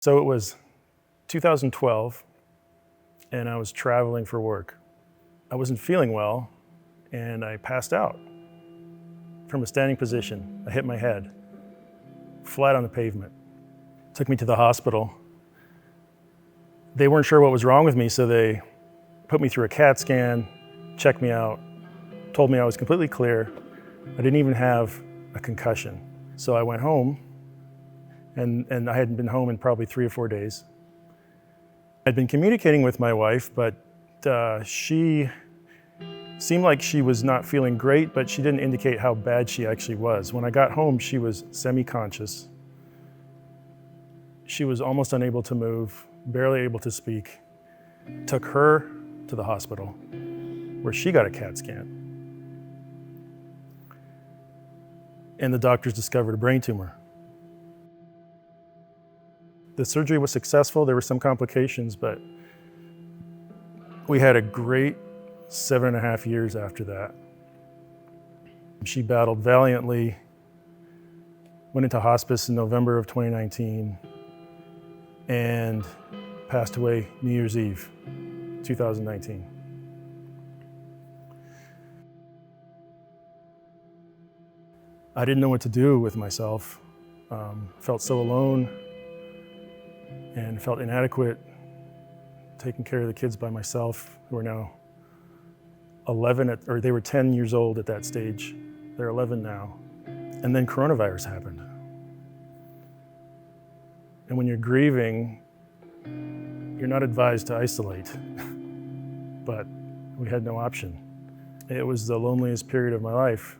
So it was 2012, and I was traveling for work. I wasn't feeling well, and I passed out from a standing position. I hit my head flat on the pavement. Took me to the hospital. They weren't sure what was wrong with me, so they put me through a CAT scan, checked me out, told me I was completely clear. I didn't even have a concussion. So I went home, and I hadn't been home in probably 3 or 4 days. I'd been communicating with my wife, but she seemed like she was not feeling great, but she didn't indicate how bad she actually was. When I got home, she was semi-conscious. She was almost unable to move, barely able to speak. Took her to the hospital, where she got a CAT scan. And the doctors discovered a brain tumor. The surgery was successful. There were some complications, but we had a great 7.5 years after that. She battled valiantly, went into hospice in November of 2019, and passed away New Year's Eve, 2019. I didn't know what to do with myself. Felt so alone and felt inadequate taking care of the kids by myself, who are now 11, or they were 10 years old at that stage. They're 11 now. And then coronavirus happened. And when you're grieving, you're not advised to isolate, but we had no option. It was the loneliest period of my life.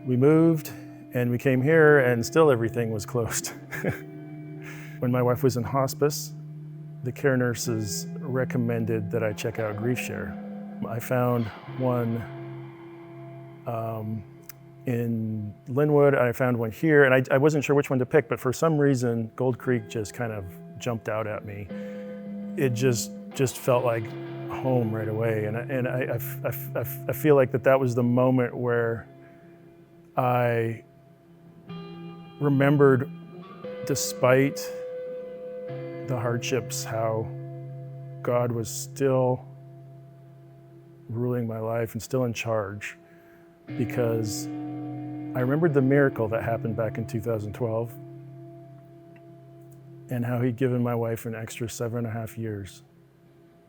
We moved and we came here, and still everything was closed. When my wife was in hospice, the care nurses recommended that I check out GriefShare. I found one in Linwood, I found one here, and I wasn't sure which one to pick, but for some reason, Gold Creek just kind of jumped out at me. It just felt like home right away, and I feel like that was the moment where I remembered, despite the hardships, how God was still ruling my life and still in charge, because I remembered the miracle that happened back in 2012 and how he'd given my wife an extra 7.5 years,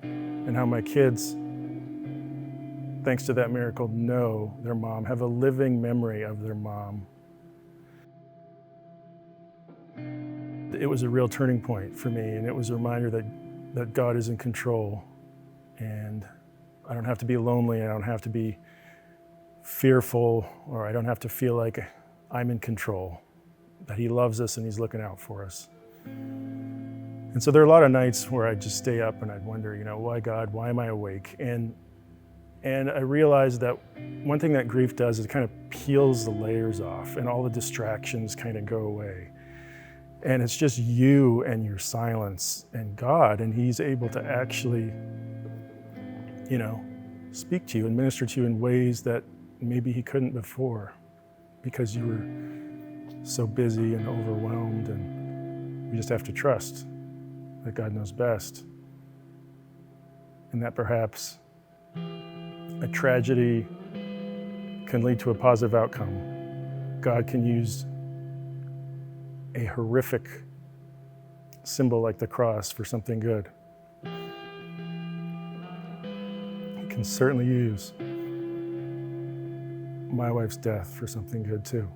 and how my kids, thanks to that miracle, know their mom, have a living memory of their mom. It was a real turning point for me, and it was a reminder that God is in control, and I don't have to be lonely, I don't have to be fearful, or I don't have to feel like I'm in control, that he loves us and he's looking out for us. And so there are a lot of nights where I'd just stay up and I'd wonder, why God, why am I awake? And I realized that one thing that grief does is it kind of peels the layers off, and all the distractions kind of go away. And it's just you and your silence and God, and he's able to actually, speak to you and minister to you in ways that maybe he couldn't before, because you were so busy and overwhelmed, and you just have to trust that God knows best, and that perhaps a tragedy can lead to a positive outcome. God can use a horrific symbol like the cross for something good. He can certainly use my wife's death for something good too.